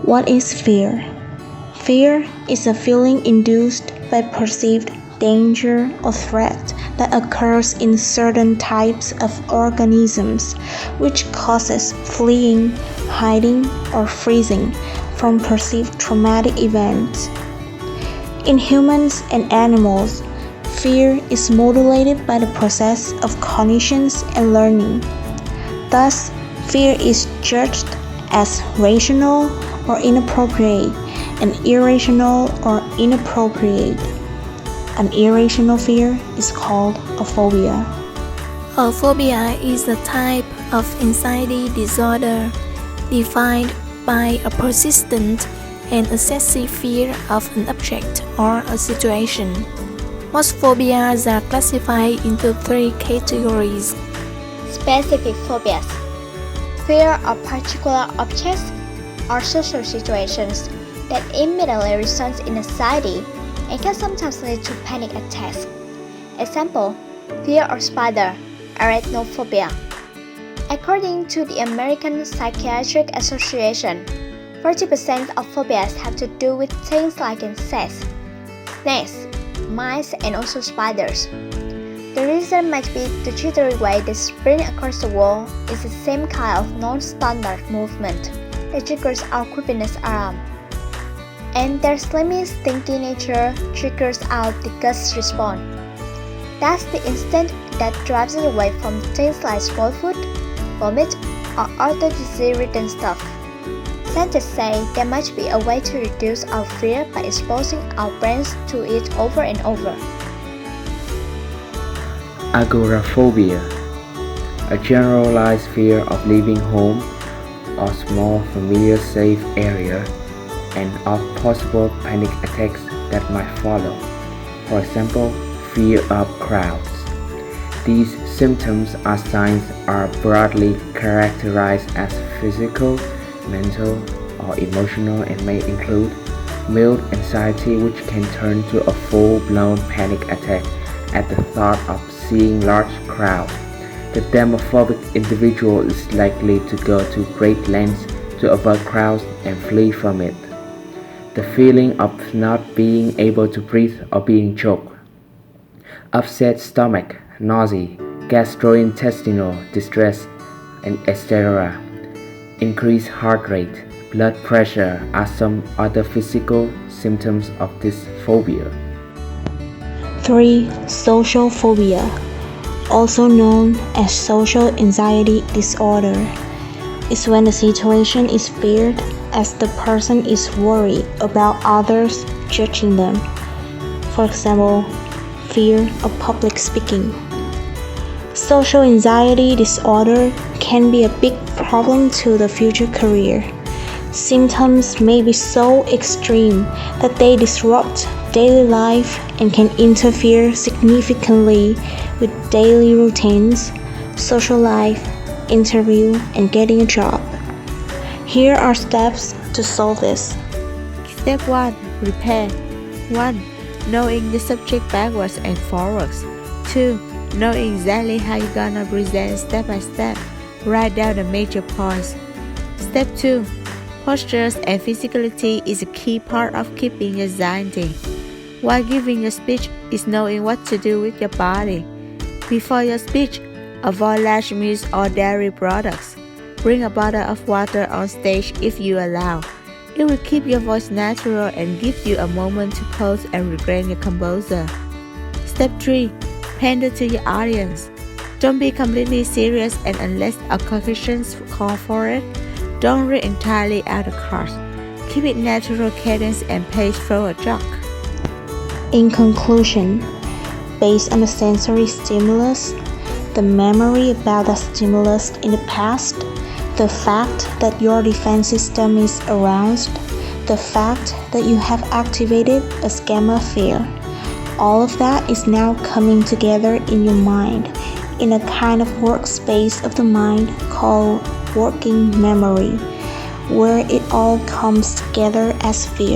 What is fear? Fear is a feeling induced by perceived danger or threat that occurs in certain types of organisms, which causes fleeing, hiding, or freezing from perceived traumatic events. In humans and animals, fear is modulated by the process of cognitions and learning. Thus, fear is judged as rational or inappropriate, and irrational or inappropriate. An irrational fear is called a phobia. A phobia is a type of anxiety disorder defined by a persistent and excessive fear of an object or a situation. Most phobias are classified into three categories. Specific phobias: fear of particular objects or social situations that immediately results in anxiety and can sometimes lead to panic attacks. Example: fear of spider, arachnophobia. According to the American Psychiatric Association, 40% of phobias have to do with things like insects, snakes, mice, and also spiders. The reason might be the jittery way they sprint across the wall is the same kind of non-standard movement that triggers our creepiness alarm. And their slimy, stinky nature triggers out the gust response. That's the instinct that drives us away from things like small food, vomit, or other disease-ridden stuff. Scientists say there might be a way to reduce our fear by exposing our brains to it over and over. Agoraphobia, a generalized fear of leaving home or small familiar safe area, and of possible panic attacks that might follow. For example, fear of crowds. These symptoms or signs are broadly characterized as physical, mental, or emotional and may include mild anxiety, which can turn to a full-blown panic attack at the thought of seeing large crowds. The demophobic individual is likely to go to great lengths to avoid crowds and flee from it. The feeling of not being able to breathe or being choked. Upset stomach, nausea, gastrointestinal distress, and etc. Increased heart rate, blood pressure are some other physical symptoms of this phobia. 3. Social phobia, also known as social anxiety disorder, is when the situation is feared as the person is worried about others judging them. For example, fear of public speaking. Social anxiety disorder can be a big problem to the future career. Symptoms may be so extreme that they disrupt daily life and can interfere significantly with daily routines, social life, interview, and getting a job. Here are steps to solve this. Step 1. Prepare. 1. Knowing the subject backwards and forwards. 2. Know exactly how you're gonna present step by step. Write down the major points. Step 2. Postures and physicality is a key part of keeping your sanity. While giving a speech is knowing what to do with your body. Before your speech, avoid large meals or dairy products. Bring a bottle of water on stage if you allow. It will keep your voice natural and give you a moment to pause and regain your composure. Step 3. Pander to your audience. Don't be completely serious, and unless occasions call for it, don't read entirely out of cards. Keep it natural cadence and pace through a joke. In conclusion, based on the sensory stimulus, the memory about that stimulus in the past, the fact that your defense system is aroused, the fact that you have activated a gamma fear, all of that is now coming together in your mind in a kind of workspace of the mind called working memory, where it all comes together as fear.